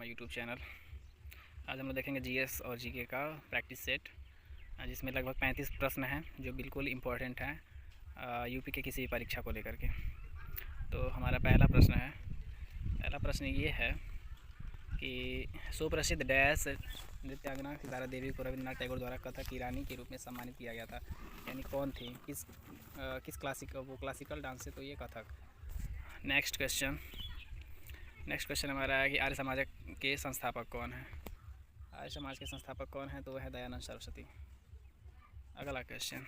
My YouTube channel. आज हम लोग देखेंगे जीएस और जीके का प्रैक्टिस सेट, जिसमें लगभग 35 प्रश्न हैं जो बिल्कुल इम्पोर्टेंट हैं यूपी के किसी भी परीक्षा को लेकर के। तो हमारा पहला प्रश्न ये है कि सुप्रसिद्ध डैश नृत्यांगना सितारा देवी को रविंद्रनाथ टैगोर द्वारा कथक की रानी के रूप में सम्मानित किया गया था, यानी कौन थी, किस क्लासिकल डांस से, तो ये कथक। नेक्स्ट क्वेश्चन हमारा है कि आर्य समाज के संस्थापक कौन है। आर्य समाज के संस्थापक कौन है, तो वह है दयानंद सरस्वती। अगला क्वेश्चन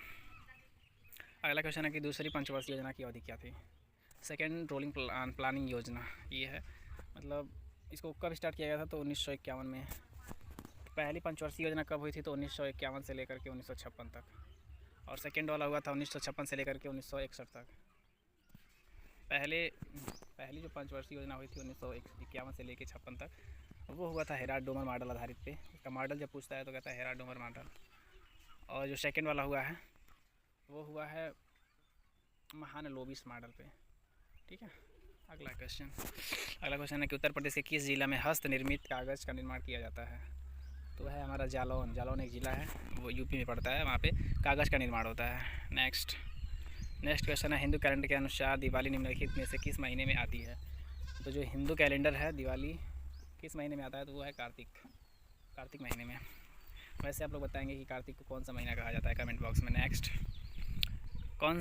है कि दूसरी पंचवर्षीय योजना की अवधि क्या थी। सेकेंड रोलिंग प्लानिंग योजना ये है, मतलब इसको कब स्टार्ट किया गया था, तो 1951 में। पहली पंचवर्षीय योजना कब हुई थी, तो 1951 से लेकर के 1956 तक, और सेकेंड वाला हुआ था 1956 से लेकर के 1961 तक। पहली जो पंचवर्षीय योजना हुई थी 1951 से लेकर 56 तक, वो हुआ था हेराल्ड डोमर मॉडल आधारित पे। उसका मॉडल जब पूछता है तो कहता है हेराल्ड डोमर मॉडल। और जो सेकंड वाला हुआ है वो हुआ है महालनोबिस मॉडल पे। ठीक है। अगला क्वेश्चन है कि उत्तर प्रदेश के किस जिला में हस्त निर्मित कागज़ का निर्माण किया जाता है, तो है हमारा जालौन एक ज़िला है, वो यूपी में पड़ता है, वहाँ पे कागज़ का निर्माण होता है। नेक्स्ट क्वेश्चन है हिंदू कैलेंडर के अनुसार दिवाली निम्नलिखित में से किस महीने में आती है। तो जो हिंदू कैलेंडर है दिवाली किस महीने में आता है, तो वो है कार्तिक महीने में। वैसे आप लोग बताएंगे कि कार्तिक को कौन सा महीना कहा जाता है कमेंट बॉक्स में। नेक्स्ट कौन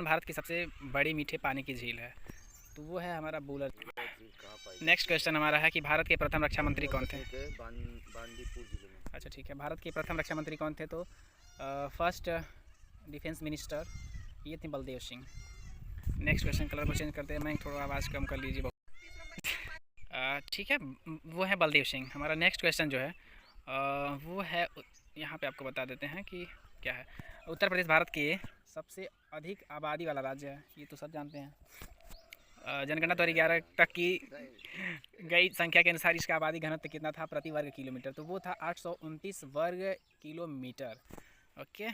भारत की सबसे बड़ी मीठे पानी की झील है, तो वो है हमारा बूलर। नेक्स्ट क्वेश्चन हमारा है कि भारत के प्रथम रक्षा मंत्री कौन थे। बांदीपुर जिले में। अच्छा ठीक है, भारत के प्रथम रक्षा मंत्री कौन थे, तो फर्स्ट डिफेंस मिनिस्टर ये थे Baldev Singh. Next question colour को चेंज करते हैं, मैं थोड़ा आवाज़ कम कर लीजिए। ठीक है, वो है बलदेव सिंह। हमारा नेक्स्ट क्वेश्चन जो है वो है, यहाँ पे आपको बता देते हैं कि क्या है। उत्तर प्रदेश भारत के सबसे अधिक आबादी वाला राज्य है, ये तो सब जानते हैं। जनगणना 2011 तक की गई संख्या के अनुसार इसका आबादी घनत्व कितना था प्रति वर्ग किलोमीटर, तो वो था 829 वर्ग किलोमीटर। ओके।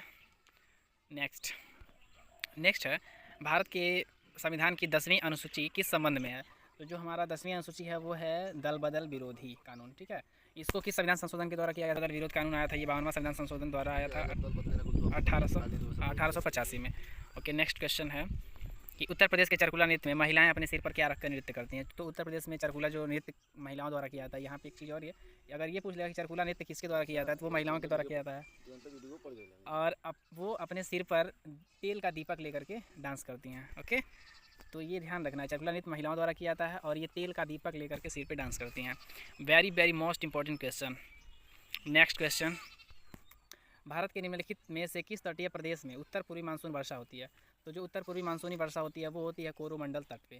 नेक्स्ट है भारत के संविधान की 10वीं अनुसूची किस संबंध में है, तो जो हमारा 10वीं अनुसूची है वो है दल बदल विरोधी कानून। ठीक है, इसको किस संविधान संशोधन के द्वारा किया गया था। दल विरोध कानून आया था, ये 52वां संविधान संशोधन द्वारा आया था 1885 में। ओके। नेक्स्ट क्वेश्चन है कि उत्तर प्रदेश के चरकुला नृत्य में महिलाएं अपने सिर पर क्या रखकर नृत्य करती हैं, तो उत्तर प्रदेश में चरकुला जो नृत्य महिलाओं द्वारा किया जाता है। यहाँ पे एक चीज़ और है, अगर ये पूछ लिया कि चरकुला नृत्य किसके द्वारा किया जाता है, तो वो महिलाओं के द्वारा किया जाता है, और अब वो अपने सिर पर तेल का दीपक लेकर के डांस करती हैं। ओके, तो ये ध्यान रखना है, चरकुला नृत्य महिलाओं द्वारा किया जाता है और ये तेल का दीपक लेकर के सिर पे डांस करती हैं। Very most important question. Next question, Bharat के निम्नलिखित में से किस तटीय प्रदेश में उत्तर पूर्वी मानसून वर्षा होती है, तो जो उत्तर पूर्वी मानसूनी वर्षा होती है वो होती है कोरोमंडल तट पे,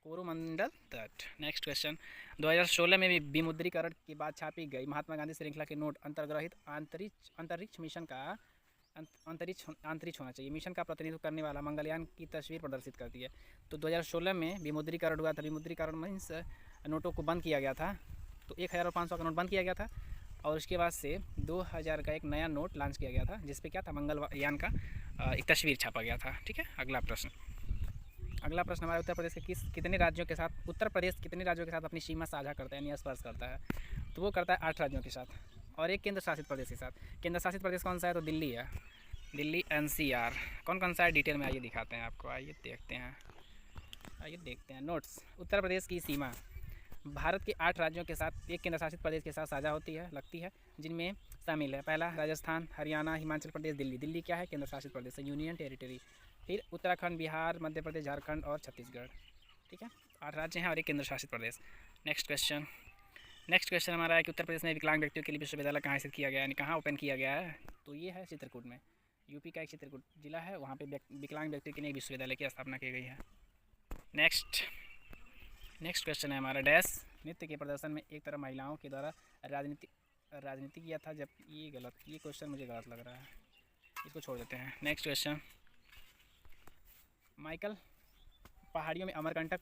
कोरोमंडल तट। नेक्स्ट क्वेश्चन, 2016 में विमुद्रीकरण के बाद छापी गई महात्मा गांधी श्रृंखला के नोट अंतर्ग्रहित अंतरिक्ष मिशन का अंतरिक्ष होना चाहिए मिशन का प्रतिनिधित्व करने वाला मंगलयान की तस्वीर प्रदर्शित करती है। तो 2016 में विमुद्रीकरण हुआ था, विमुद्रीकरण मीन्स नोटों को बंद किया गया था, तो 1000 और 500 का नोट बंद किया गया था, और उसके बाद से 2000 का एक नया नोट लॉन्च किया गया था, जिसपे क्या था, मंगलयान का एक तस्वीर छापा गया था। ठीक है। अगला प्रश्न हमारे उत्तर प्रदेश के कितने राज्यों के साथ अपनी सीमा साझा करता है, यानी स्पर्श करता है, तो वो करता है 8 राज्यों के साथ और एक केंद्र शासित प्रदेश के साथ। केंद्र शासित प्रदेश कौन सा है, तो दिल्ली है, दिल्ली NCR। कौन सा है डिटेल में आइए दिखाते हैं आपको, आइए देखते हैं। नोट्स, उत्तर प्रदेश की सीमा भारत के 8 राज्यों के साथ एक केंद्र शासित प्रदेश के साथ साझा लगती है, जिनमें शामिल है पहला राजस्थान, हरियाणा, हिमाचल प्रदेश, दिल्ली क्या है, केंद्र शासित प्रदेश है, यूनियन टेरिटरी। फिर उत्तराखंड, बिहार, मध्य प्रदेश, झारखंड और छत्तीसगढ़। ठीक है, 8 राज्य हैं और एक केंद्र शासित प्रदेश। नेक्स्ट क्वेश्चन हमारा है कि उत्तर प्रदेश में विकलांग व्यक्तियों के लिए विश्वविद्यालय कहाँ स्थित किया गया है, यानी कहाँ ओपन किया गया है, तो ये है चित्रकूट में, यूपी का एक चित्रकूट जिला है, वहाँ पे विकलांग व्यक्तियों के लिए विश्वविद्यालय की स्थापना की गई है। नेक्स्ट क्वेश्चन है हमारा डैश नृत्य के प्रदर्शन में एक तरफ महिलाओं के द्वारा राजनीति किया था, जब ये क्वेश्चन मुझे गलत लग रहा है, इसको छोड़ देते हैं। नेक्स्ट क्वेश्चन, माइकल पहाड़ियों में अमरकंटक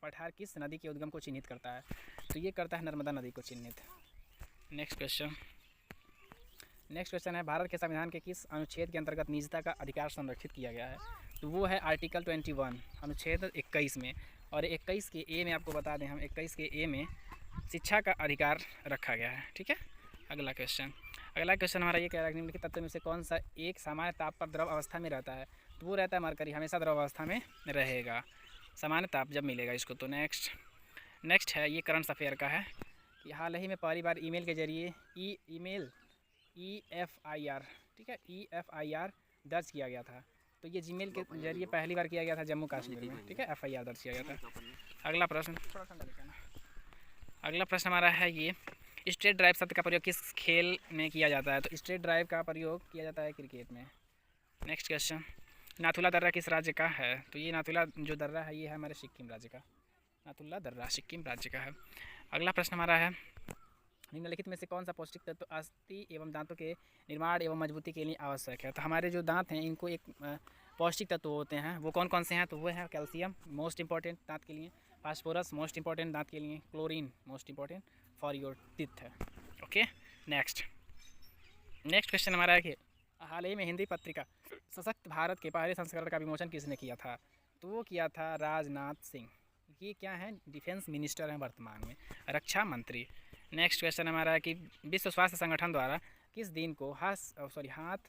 पठार किस नदी के उद्गम को चिन्हित करता है, तो ये करता है नर्मदा नदी को चिन्हित। नेक्स्ट क्वेश्चन है भारत के संविधान के किस अनुच्छेद के अंतर्गत निजता का अधिकार संरक्षित किया गया है, तो वो है आर्टिकल 21 अनुच्छेद 21 में। और 21 के ए में आपको बता दें हम, 21 के ए में शिक्षा का अधिकार रखा गया है। ठीक है, अगला क्वेश्चन हमारा ये कह रहा है निम्नलिखित तत्व में से कौन सा एक सामान्य ताप पर द्रव अवस्था में रहता है? तो वो रहता है मरकरी, हमेशा द्रव अवस्था में रहेगा सामान्य ताप जब मिलेगा इसको। तो नेक्स्ट है, ये करंट अफेयर का है कि हाल ही में पहली बार ईमेल के जरिए EFIR, ठीक है, EFIR दर्ज किया गया था। तो ये जीमेल के जरिए पहली बार किया गया था जम्मू कश्मीर में। ठीक है, FIR दर्ज किया गया था। अगला प्रश्न हमारा है ये, स्ट्रेट ड्राइव शब्द का प्रयोग किस खेल में किया जाता है? तो स्ट्रेट ड्राइव का प्रयोग किया जाता है क्रिकेट में। नेक्स्ट क्वेश्चन, नाथुला दर्रा किस राज्य का है? तो ये नाथुला जो दर्रा है ये है हमारे सिक्किम राज्य का। नाथुला दर्रा सिक्किम राज्य का है। अगला प्रश्न हमारा है, निम्नलिखित में से कौन सा पौष्टिक तत्व अस्थि एवं दांतों के निर्माण एवं मजबूती के लिए आवश्यक है? तो हमारे जो दांत हैं इनको एक पौष्टिक तत्व होते हैं, वो कौन कौन से हैं? तो वो है कैल्शियम मोस्ट इंपॉर्टेंट दांत के लिए, फास्फोरस मोस्ट इंपॉर्टेंट दांत के लिए, chlorine most important for your teeth है। ओके, नेक्स्ट क्वेश्चन हमारा है कि हाल ही में हिंदी पत्रिका सशक्त भारत के पहले संस्करण का विमोचन किसने किया था? तो वो किया था राजनाथ सिंह। ये क्या है? डिफेंस मिनिस्टर हैं वर्तमान में, रक्षा मंत्री। नेक्स्ट क्वेश्चन हमारा है कि विश्व स्वास्थ्य संगठन द्वारा किस दिन को हाथ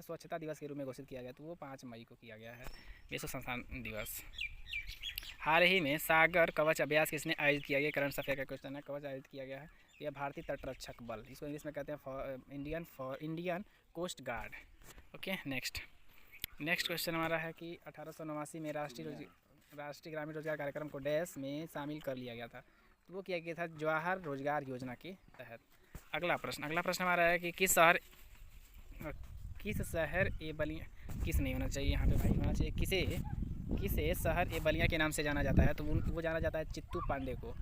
स्वच्छता दिवस के रूप में घोषित किया गया? तो वो 5 मई को किया गया है, विश्व संस्थान दिवस। हाल ही में सागर कवच अभ्यास किसने आयोजित किया गया? करंट अफेयर का क्वेश्चन है, कवच आयोजित किया गया है, यह भारतीय तटरक्षक बल, इसको इंग्लिश में कहते हैं Indian coast guard. Okay, next question हमारा है कि 1889 में राष्ट्रीय ग्रामीण रोजगार कार्यक्रम को डैश में शामिल कर लिया गया था। तो वो किया गया था जवाहर रोजगार योजना के तहत। अगला प्रश्न हमारा है कि किस शहर ए बलिया, किस नहीं होना चाहिए यहाँ पे भाई, होना चाहिए किसे शहर ए बलिया के नाम से जाना जाता है? तो वो जाना जाता है चित्तू पांडे को।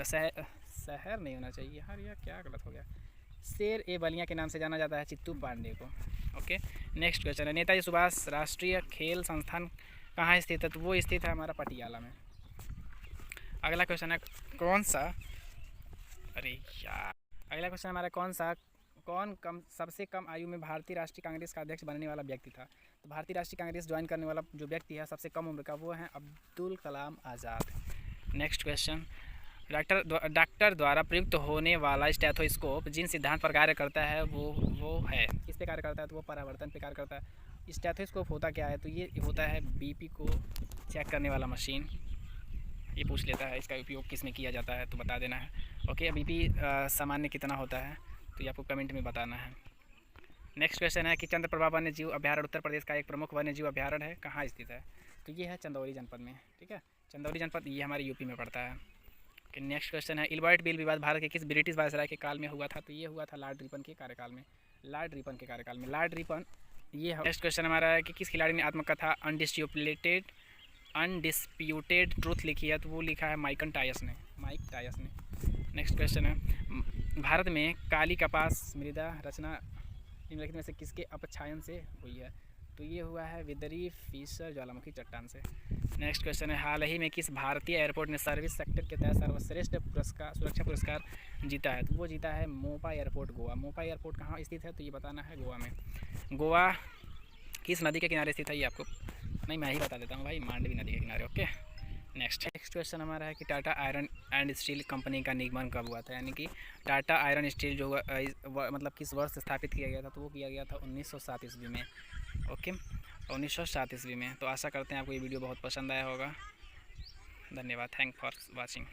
शहर नहीं होना चाहिए यार, यह क्या गलत हो गया, शेर ए बलिया के नाम से जाना जाता है चित्तू पांडे को। ओके, नेक्स्ट क्वेश्चन है, नेताजी सुभाष राष्ट्रीय खेल संस्थान कहाँ स्थित है? तो वो स्थित है हमारा पटियाला में। अगला क्वेश्चन है अगला क्वेश्चन हमारा सबसे कम आयु में भारतीय राष्ट्रीय कांग्रेस का अध्यक्ष बनने वाला व्यक्ति था? तो भारतीय राष्ट्रीय कांग्रेस ज्वाइन करने वाला जो व्यक्ति है सबसे कम उम्र का, वो है Abdul Kalam Azad. Next question, doctor द्वारा प्रयुक्त होने वाला स्टेथोस्कोप जिन सिद्धांत पर कार्य करता है वो है, किस पे कार्य करता है? तो वो परावर्तन पे कार्य करता है। स्टेथोस्कोप होता क्या है? तो ये होता है बीपी को चेक करने वाला मशीन। ये पूछ लेता है इसका उपयोग किस में किया जाता है, तो बता देना है। ओके, बीपी सामान्य कितना होता है? तो ये आपको कमेंट में बताना है। नेक्स्ट क्वेश्चन है कि चंद्रप्रभा वन्य जीव अभ्यारण्य उत्तर प्रदेश का एक प्रमुख वन्य जीव अभ्यारण्य है, कहाँ स्थित है? तो ये है चंदौली जनपद में। ठीक है, चंदौली जनपद ये हमारे यूपी में पड़ता है। नेक्स्ट क्वेश्चन है, इल्बर्ट बिल विवाद भारत के किस ब्रिटिश वायसराय के काल में हुआ था? तो ये हुआ था लॉर्ड रिपन के कार्यकाल में। लॉर्ड रिपन ये है। नेक्स्ट क्वेश्चन हमारा है कि किस खिलाड़ी ने आत्मकथा अनडिस्प्यूटेड ट्रूथ लिखी है? तो वो लिखा है माइक टायस ने। नेक्स्ट क्वेश्चन है, भारत में काली कपास मृदा रचना निम्नलिखित में से किसके अपक्षायन से हुई है? तो ये हुआ है विदरी फिशर ज्वालामुखी चट्टान से। नेक्स्ट क्वेश्चन है, हाल ही में किस भारतीय एयरपोर्ट ने सर्विस सेक्टर के तहत सर्वश्रेष्ठ सुरक्षा पुरस्कार जीता है? तो वो जीता है मोपा एयरपोर्ट गोवा। मोपा एयरपोर्ट कहाँ स्थित है? तो ये बताना है गोवा में। गोवा किस नदी के किनारे स्थित है? ये आपको नहीं, मैं ही बता देता हूँ भाई, मांडवी नदी के किनारे। ओके, नेक्स्ट क्वेश्चन हमारा है कि Tata iron and steel company का निर्माण कब हुआ था? यानी कि टाटा आयरन स्टील जो मतलब किस वर्ष स्थापित किया गया था? तो वो किया गया था 1907 ईस्वी में। ओके, 1907 ईस्वी में। तो आशा करते हैं आपको ये वीडियो बहुत पसंद आया होगा। धन्यवाद, थैंक फॉर वॉचिंग।